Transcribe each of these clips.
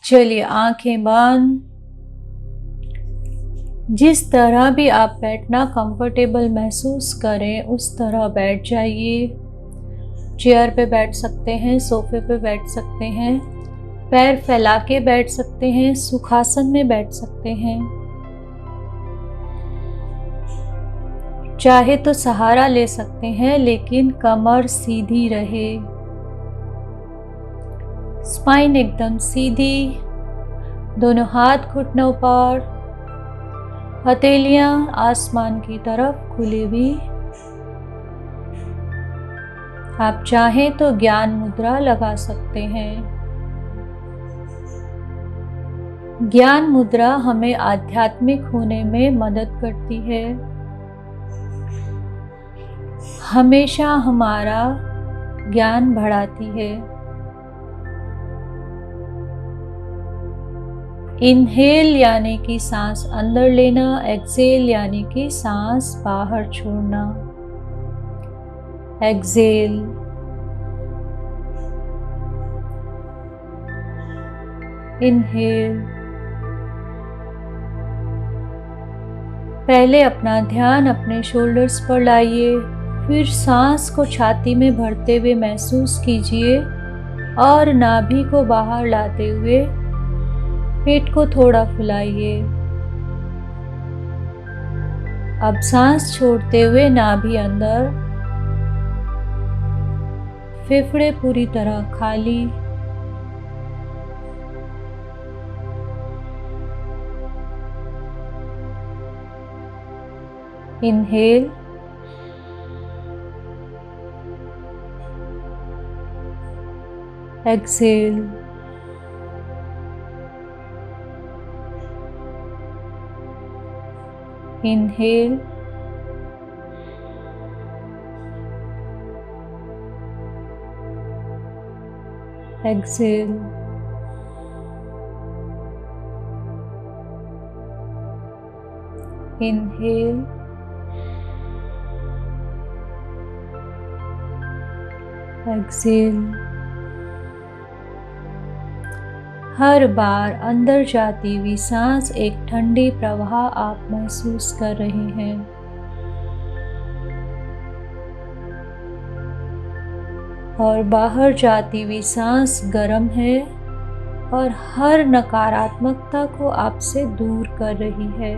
चलिए आंखें बंद। जिस तरह भी आप बैठना कंफर्टेबल महसूस करें उस तरह बैठ जाइए। चेयर पे बैठ सकते हैं, सोफे पे बैठ सकते हैं, पैर फैला के बैठ सकते हैं, सुखासन में बैठ सकते हैं। चाहे तो सहारा ले सकते हैं लेकिन कमर सीधी रहे, स्पाइन एकदम सीधी, दोनों हाथ घुटनों पर, हथेलियां आसमान की तरफ खुली हुई। आप चाहें तो ज्ञान मुद्रा लगा सकते हैं। ज्ञान मुद्रा हमें आध्यात्मिक होने में मदद करती है, हमेशा हमारा ज्ञान बढ़ाती है। इनहेल यानी कि सांस अंदर लेना, एक्सेल यानी कि सांस बाहर छोड़ना। Exhale, inhale. पहले अपना ध्यान अपने शोल्डर्स पर लाइए, फिर सांस को छाती में भरते हुए महसूस कीजिए और नाभि को बाहर लाते हुए पेट को थोड़ा फुलाइए। अब सांस छोड़ते हुए नाभि अंदर, फेफड़े पूरी तरह खाली। Inhale, exhale. Inhale, exhale. Inhale, exhale. हर बार अंदर जाती हुई सांस एक ठंडी प्रवाह आप महसूस कर रहे हैं। और बाहर जाती हुई सांस गर्म है और हर नकारात्मकता को आपसे दूर कर रही है।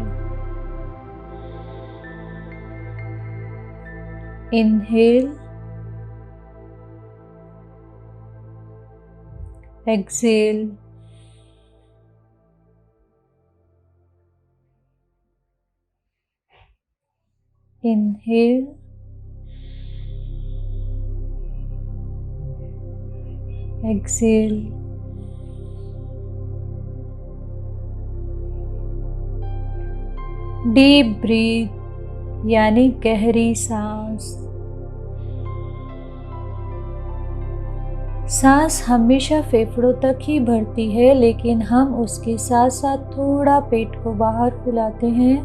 Inhale, exhale. Inhale, exhale. Deep breath यानी गहरी सांस। सांस हमेशा फेफड़ों तक ही भरती है, लेकिन हम उसके साथ साथ थोड़ा पेट को बाहर फुलाते हैं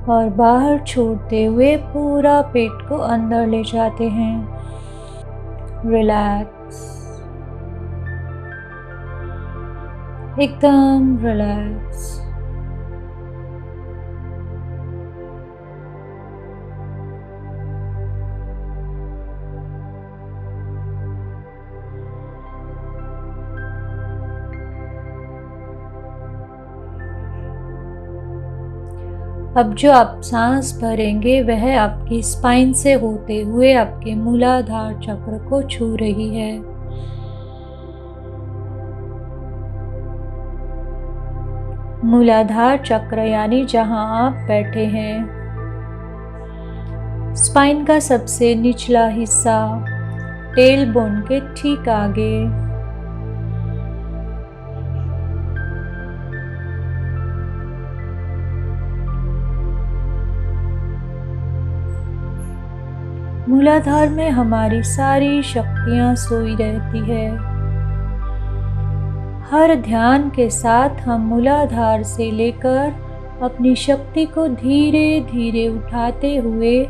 और बाहर छोड़ते हुए पूरा पेट को अंदर ले जाते हैं। रिलैक्स, एकदम रिलैक्स। अब जो आप सांस भरेंगे वह आपकी स्पाइन से होते हुए आपके मूलाधार चक्र को छू रही है। मूलाधार चक्र यानी जहां आप बैठे हैं, स्पाइन का सबसे निचला हिस्सा, टेल बोन के ठीक आगे। मूलाधार में हमारी सारी शक्तियां सोई रहती है। हर ध्यान के साथ हम मूलाधार से लेकर अपनी शक्ति को धीरे धीरे उठाते हुए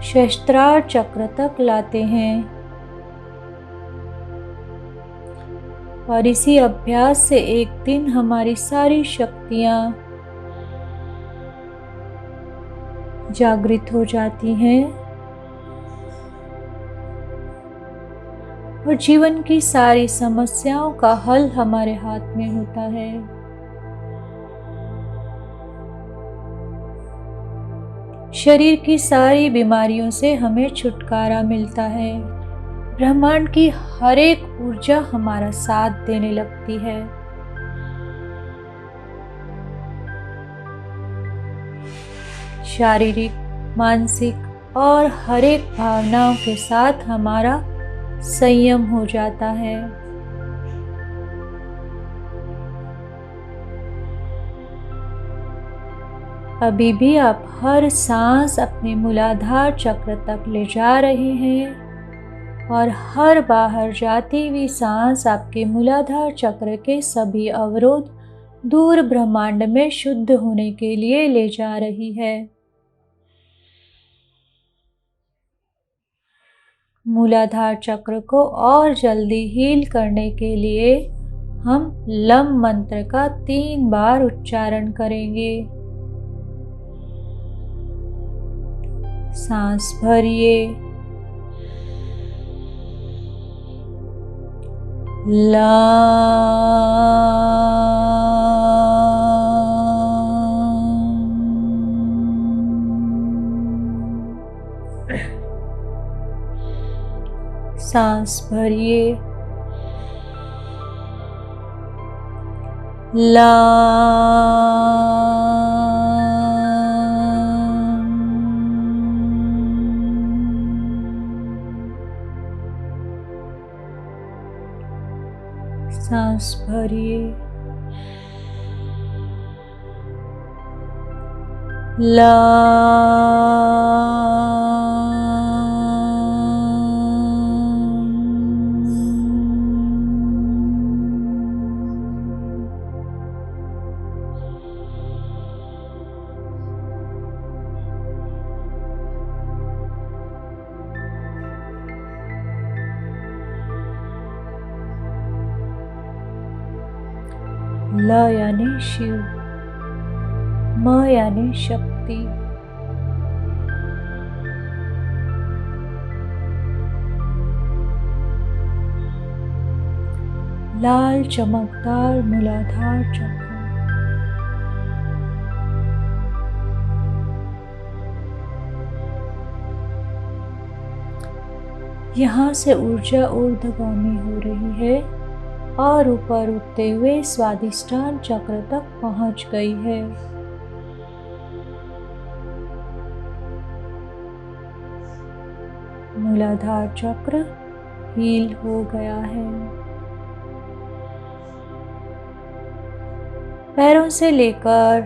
सहस्त्रार चक्र तक लाते हैं। और इसी अभ्यास से एक दिन हमारी सारी शक्तियाँ जागृत हो जाती हैं और जीवन की सारी समस्याओं का हल हमारे हाथ में होता है। शरीर की सारी बीमारियों से हमें छुटकारा मिलता है। ब्रह्मांड की हर एक ऊर्जा हमारा साथ देने लगती है। शारीरिक, मानसिक और हर एक भावनाओं के साथ हमारा संयम हो जाता है। अभी भी आप हर सांस अपने मूलाधार चक्र तक ले जा रहे हैं और हर बाहर जाती हुई सांस आपके मूलाधार चक्र के सभी अवरोध दूर ब्रह्मांड में शुद्ध होने के लिए ले जा रही है। मूलाधार चक्र को और जल्दी हील करने के लिए हम लम मंत्र का 3 बार उच्चारण करेंगे। सांस भरिए, सांस भरिए, सांस भरिए, ल यानी शिव, म यानी शक्ति, लाल चमकदार मूलाधार चक्र, यहाँ से ऊर्जा ऊर्ध्वगामी हो रही है और ऊपर उठते हुए स्वादिष्टान चक्र तक पहुंच गई है। मूलाधार चक्र हील हो गया है। पैरों से लेकर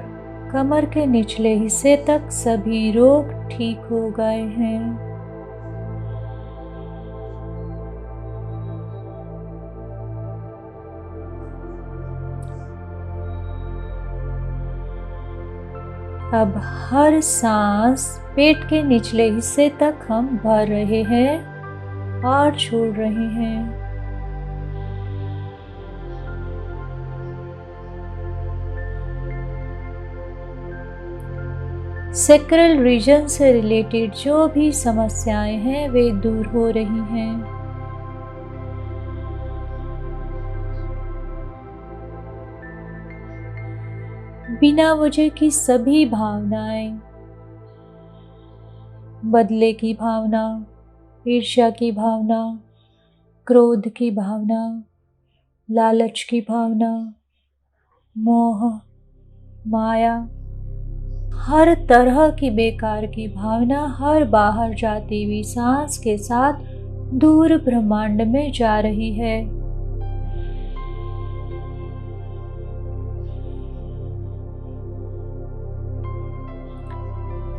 कमर के निचले हिस्से तक सभी रोग ठीक हो गए हैं। अब हर सांस पेट के निचले हिस्से तक हम भर रहे हैं और छोड़ रहे हैं। सैक्रल रीजन से रिलेटेड जो भी समस्याएं हैं वे दूर हो रही हैं। बिना वजह की सभी भावनाएं, बदले की भावना, ईर्ष्या की भावना, क्रोध की भावना, लालच की भावना, मोह, माया, हर तरह की बेकार की भावना हर बाहर जाती हुई सांस के साथ दूर ब्रह्मांड में जा रही है।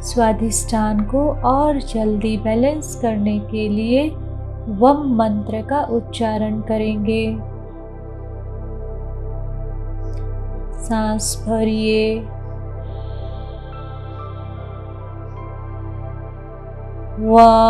स्वादिष्टान को और जल्दी बैलेंस करने के लिए वम मंत्र का उच्चारण करेंगे। सांस भरिए, वां,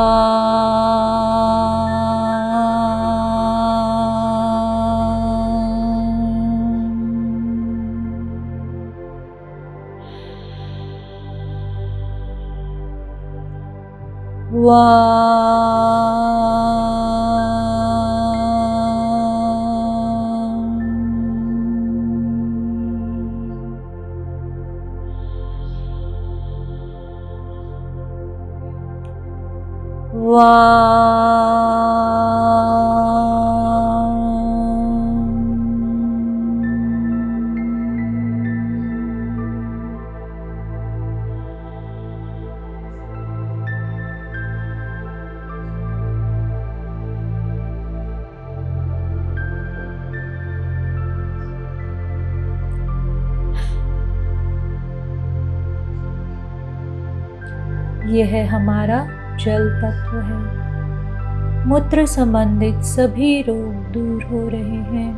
यह हमारा जल तत्व है। मूत्र संबंधित सभी रोग दूर हो रहे हैं।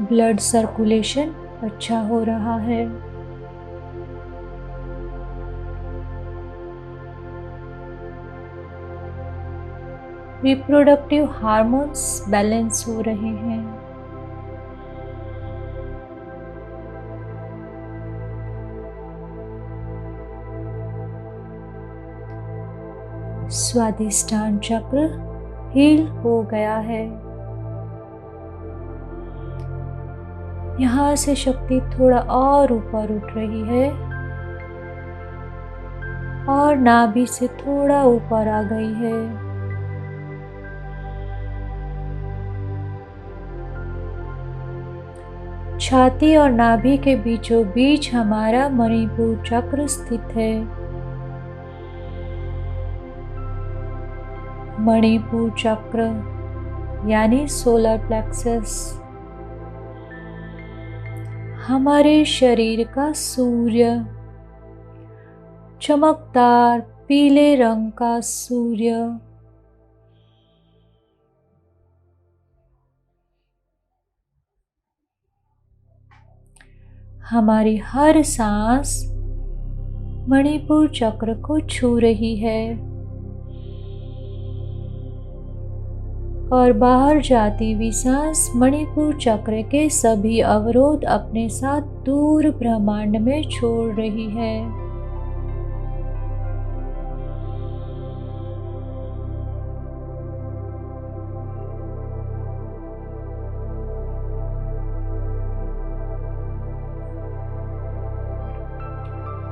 ब्लड सर्कुलेशन अच्छा हो रहा है। रिप्रोडक्टिव हार्मोन्स बैलेंस हो रहे हैं। स्वादिष्टान चक्र हील हो गया है। यहाँ से शक्ति थोड़ा और ऊपर उठ रही है और नाभि से थोड़ा ऊपर आ गई है। छाती और नाभि के बीचों बीच हमारा मणिपुर चक्र स्थित है। मणिपुर चक्र यानी सोलर प्लेक्सस हमारे शरीर का सूर्य, चमकदार पीले रंग का सूर्य। हमारी हर सांस मणिपुर चक्र को छू रही है और बाहर जाती हुई सांस मणिपुर चक्र के सभी अवरोध अपने साथ दूर ब्रह्मांड में छोड़ रही है।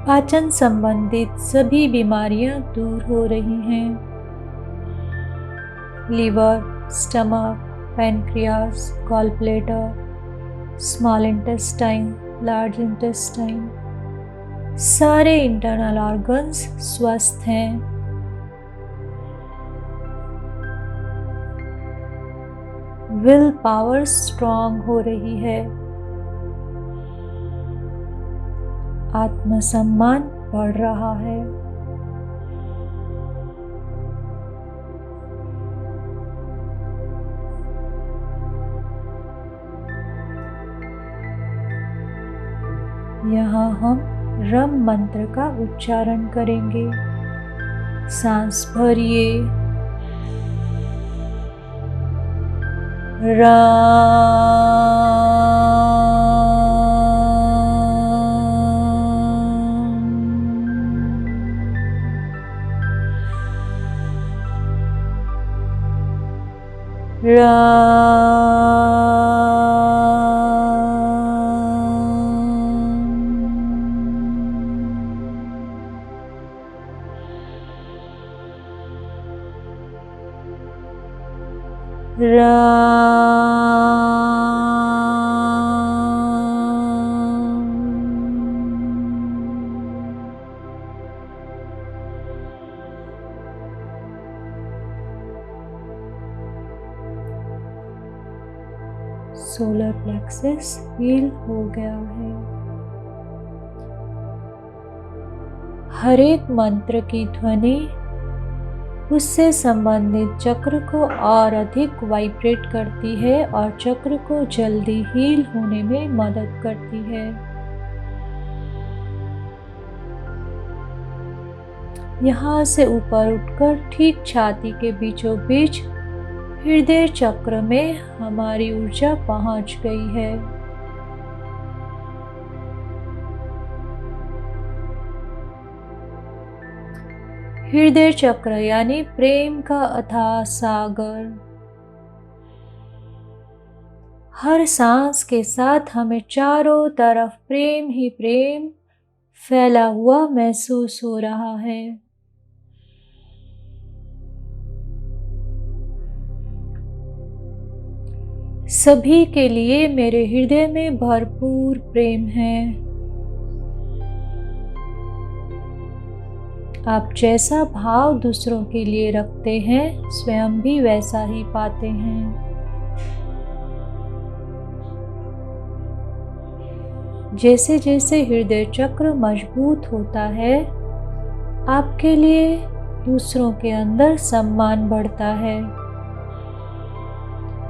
पाचन संबंधित सभी बीमारियां दूर हो रही हैं। Liver, stomach, pancreas, gall bladder, small intestine, large intestine, सारे इंटरनल ऑर्गन्स स्वस्थ हैं। विल पावर स्ट्रांग हो रही है। आत्मसम्मान बढ़ रहा है। यहाँ हम रम मंत्र का उच्चारण करेंगे। सांस भरिए। सोलर प्लेक्सस हील हो गया है। हर एक मंत्र की ध्वनि उससे संबंधित चक्र को और अधिक वाइब्रेट करती है और चक्र को जल्दी हील होने में मदद करती है। यहाँ से ऊपर उठकर ठीक छाती के बीचों बीच हृदय चक्र में हमारी ऊर्जा पहुँच गई है। हृदय चक्र यानी प्रेम का अथाह सागर। हर सांस के साथ हमें चारों तरफ प्रेम ही प्रेम फैला हुआ महसूस हो रहा है। सभी के लिए मेरे हृदय में भरपूर प्रेम है। आप जैसा भाव दूसरों के लिए रखते हैं, स्वयं भी वैसा ही पाते हैं। जैसे जैसे हृदय चक्र मजबूत होता है, आपके लिए दूसरों के अंदर सम्मान बढ़ता है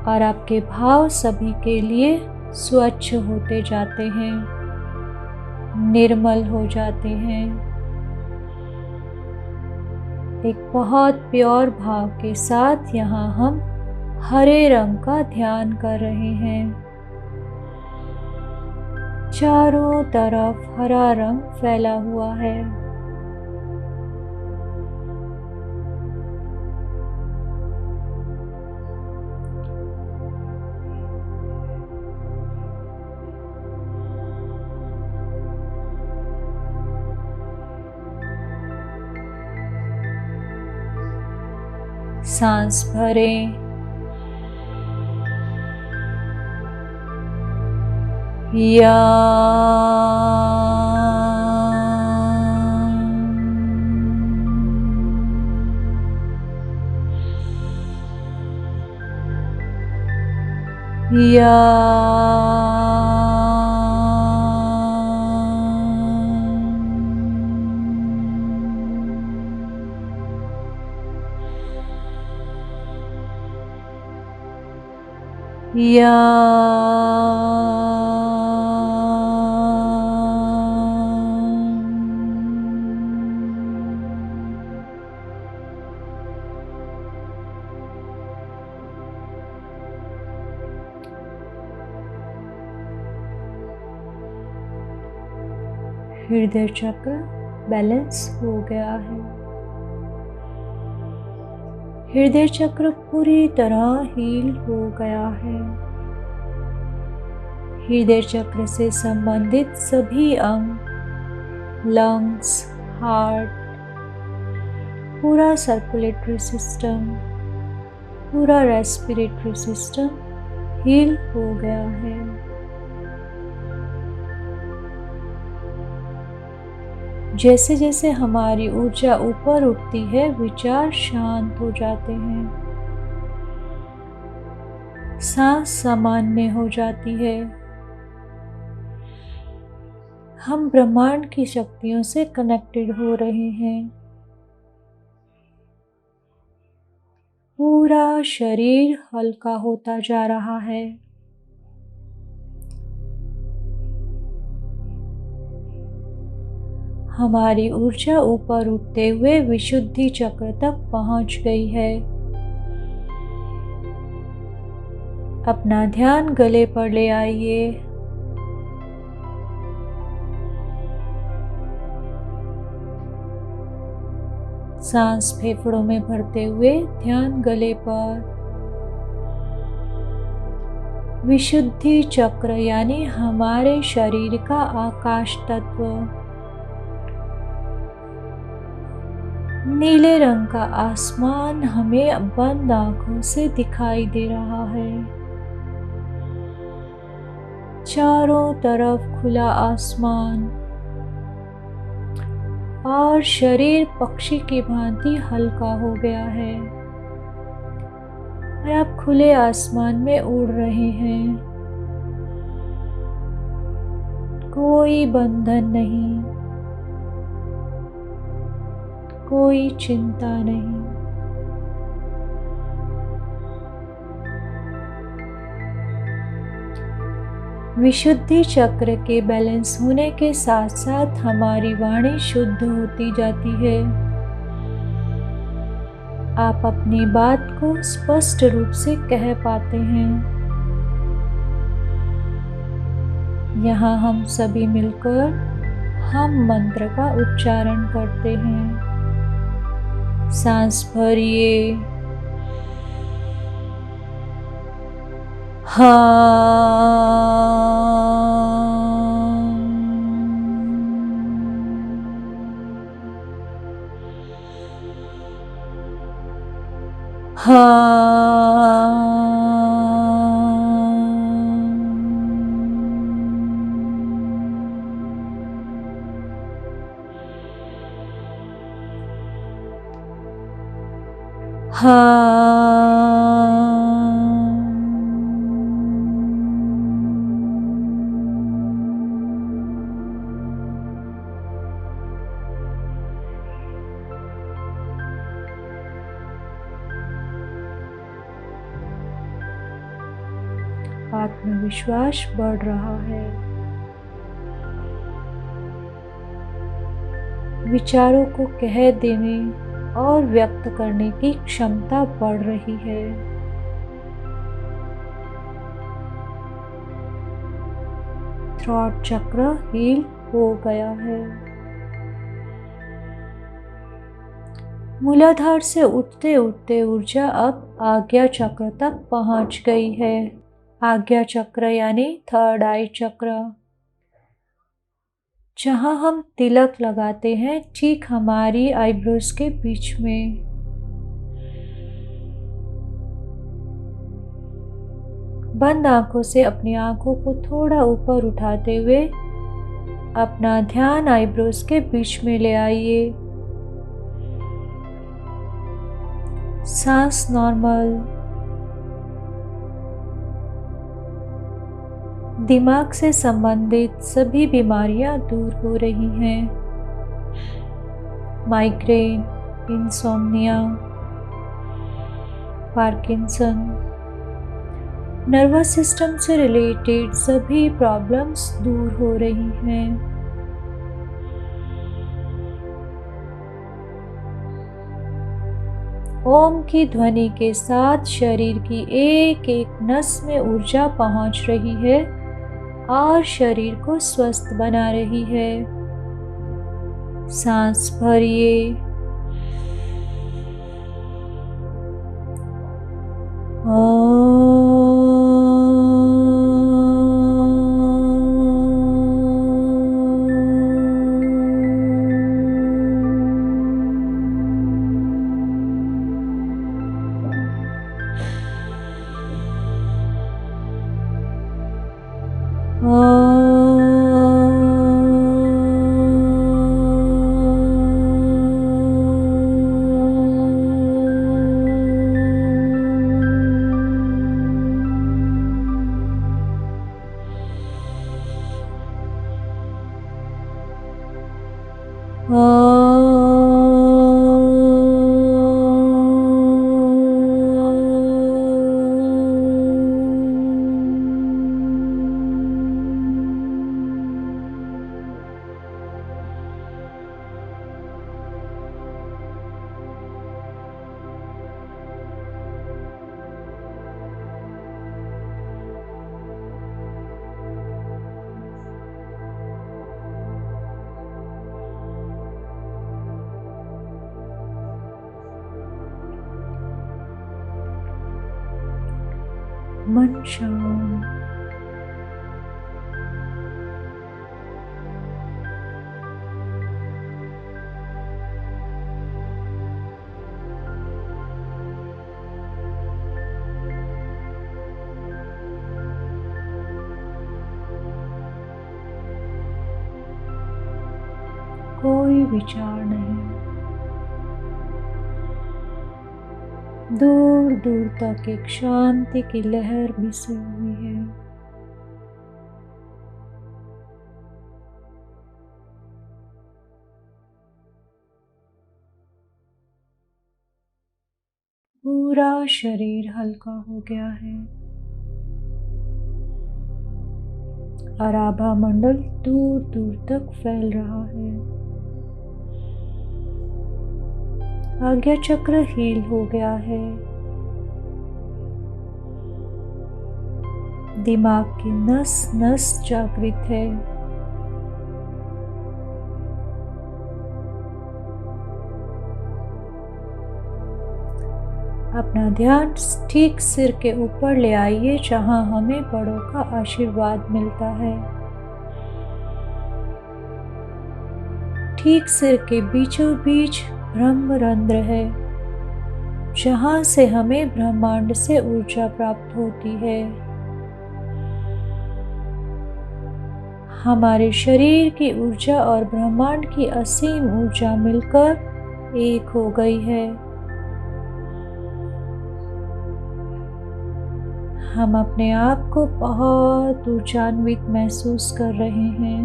और आपके भाव सभी के लिए स्वच्छ होते जाते हैं, निर्मल हो जाते हैं। एक बहुत प्योर भाव के साथ यहाँ हम हरे रंग का ध्यान कर रहे हैं। चारों तरफ हरा रंग फैला हुआ है। सांस भरें, या या हृदय चक्र बैलेंस हो गया है। हृदय चक्र पूरी तरह हील हो गया है। हृदय चक्र से संबंधित सभी अंग, लंग्स, हार्ट, पूरा सर्कुलेटरी सिस्टम, पूरा रेस्पिरेटरी सिस्टम हील हो गया है। जैसे जैसे हमारी ऊर्जा ऊपर उठती है, विचार शांत हो जाते हैं, सांस सामान्य हो जाती है। हम ब्रह्मांड की शक्तियों से कनेक्टेड हो रहे हैं। पूरा शरीर हल्का होता जा रहा है। हमारी ऊर्जा ऊपर उठते हुए विशुद्धि चक्र तक पहुंच गई है। अपना ध्यान गले पर ले आइए। सांस फेफड़ों में भरते हुए ध्यान गले पर। विशुद्धि चक्र यानी हमारे शरीर का आकाश तत्व, नीले रंग का आसमान हमें बंद आंखों से दिखाई दे रहा है। चारों तरफ खुला आसमान और शरीर पक्षी की भांति हल्का हो गया है और आप खुले आसमान में उड़ रहे हैं। कोई बंधन नहीं, कोई चिंता नहीं। विशुद्धि चक्र के बैलेंस होने के साथ साथ हमारी वाणी शुद्ध होती जाती है। आप अपनी बात को स्पष्ट रूप से कह पाते हैं। यहाँ हम सभी मिलकर हम मंत्र का उच्चारण करते हैं। सांस भरिए। हाँ। आत्मविश्वास बढ़ रहा है। विचारों को कह देने और व्यक्त करने की क्षमता बढ़ रही है। थ्रॉट चक्र हील हो गया है। मूलाधार से उठते उठते ऊर्जा अब आज्ञा चक्र तक पहुंच गई है। आज्ञा चक्र यानी थर्ड आई चक्र, जहां हम तिलक लगाते हैं ठीक हमारी आईब्रोज के बीच में। बंद आंखों से अपनी आंखों को थोड़ा ऊपर उठाते हुए अपना ध्यान आईब्रोज के बीच में ले आइए। सांस नॉर्मल। दिमाग से संबंधित सभी बीमारियां दूर हो रही हैं। Migraine, insomnia, Parkinson, nervous system से रिलेटेड सभी प्रॉब्लम्स दूर हो रही हैं। ओम की ध्वनि के साथ शरीर की एक एक नस में ऊर्जा पहुंच रही है और शरीर को स्वस्थ बना रही है। सांस भरिए। मन शांत। कोई विचार नहीं। दूर दूर तक एक शांति की लहर बिछी हुई है। पूरा शरीर हल्का हो गया है और आभा मंडल दूर दूर तक फैल रहा है। आज्ञा चक्र हील हो गया है। दिमाग की नस नस जागृत है। अपना ध्यान ठीक सिर के ऊपर ले आइए, जहां हमें बड़ों का आशीर्वाद मिलता है। ठीक सिर के बीचों बीच ब्रह्मरंध्र है, जहां से हमें ब्रह्मांड से ऊर्जा प्राप्त होती है। हमारे शरीर की ऊर्जा और ब्रह्मांड की असीम ऊर्जा मिलकर एक हो गई है। हम अपने आप को बहुत ऊर्जान्वित महसूस कर रहे हैं।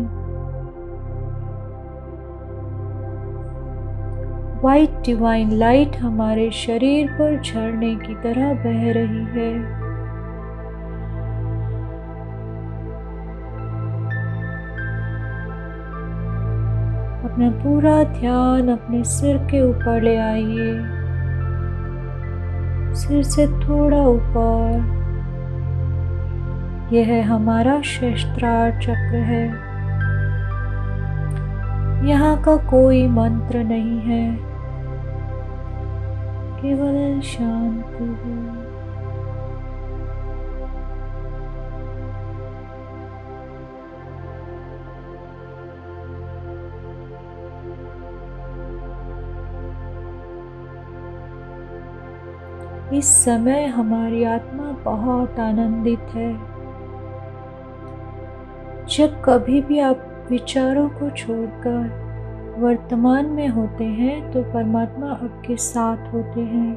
व्हाइट डिवाइन लाइट हमारे शरीर पर झरने की तरह बह रही है। अपना पूरा ध्यान अपने सिर के ऊपर ले आइए, सिर से थोड़ा ऊपर। यह हमारा सहस्त्रार चक्र है। यहाँ का कोई मंत्र नहीं है, केवल शांति है। इस समय हमारी आत्मा बहुत आनंदित है। जब कभी भी आप विचारों को छोड़कर वर्तमान में होते हैं तो परमात्मा आपके साथ होते हैं।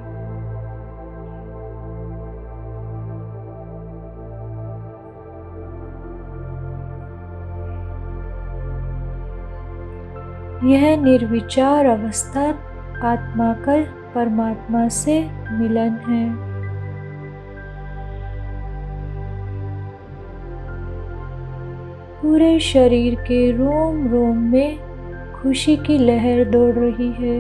यह निर्विचार अवस्था आत्मा का परमात्मा से मिलन है। पूरे शरीर के रोम रोम में खुशी की लहर दौड़ रही है।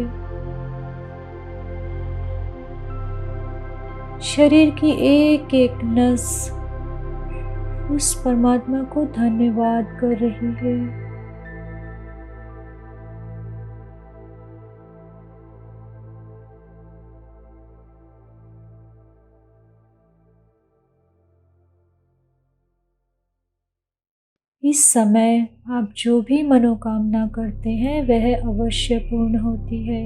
शरीर की एक एक नस उस परमात्मा को धन्यवाद कर रही है। इस समय आप जो भी मनोकामना करते हैं वह अवश्य पूर्ण होती है।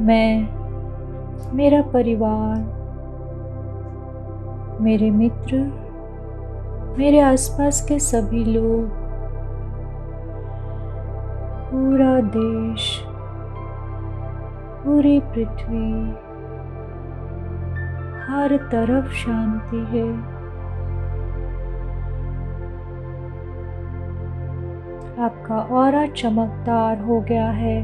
मैं, मेरा परिवार, मेरे मित्र, मेरे आसपास के सभी लोग, पूरा देश, पूरी पृथ्वी, हर तरफ शांति है। आपका ऑरा चमकदार हो गया है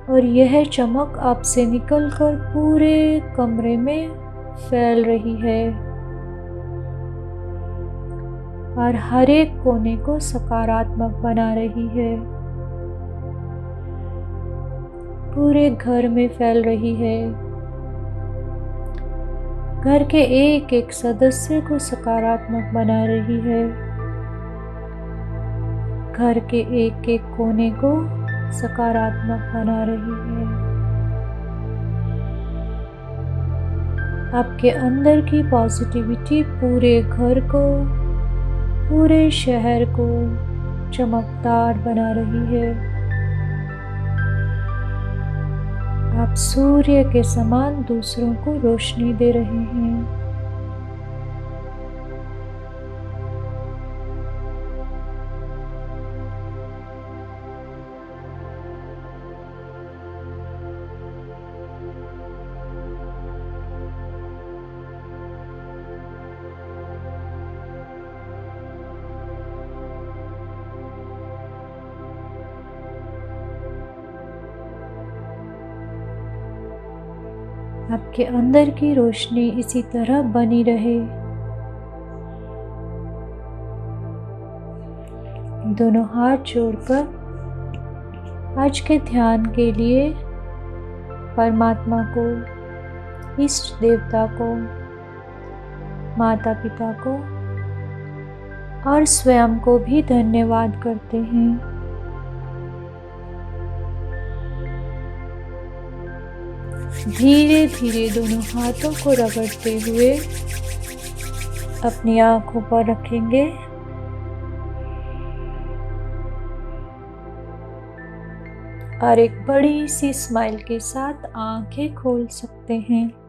और यह चमक आपसे निकलकर पूरे कमरे में फैल रही है और हर एक कोने को सकारात्मक बना रही है। पूरे घर में फैल रही है। घर के एक एक सदस्य को सकारात्मक बना रही है। घर के एक एक कोने को सकारात्मक बना रही है। आपके अंदर की पॉजिटिविटी पूरे घर को, पूरे शहर को चमकदार बना रही है। आप सूर्य के समान दूसरों को रोशनी दे रहे हैं। आपके अंदर की रोशनी इसी तरह बनी रहे। दोनों हाथ जोड़कर आज के ध्यान के लिए परमात्मा को, इष्ट देवता को, माता पिता को और स्वयं को भी धन्यवाद करते हैं। धीरे धीरे दोनों हाथों को रगड़ते हुए अपनी आंखों पर रखेंगे और एक बड़ी सी स्माइल के साथ आंखें खोल सकते हैं।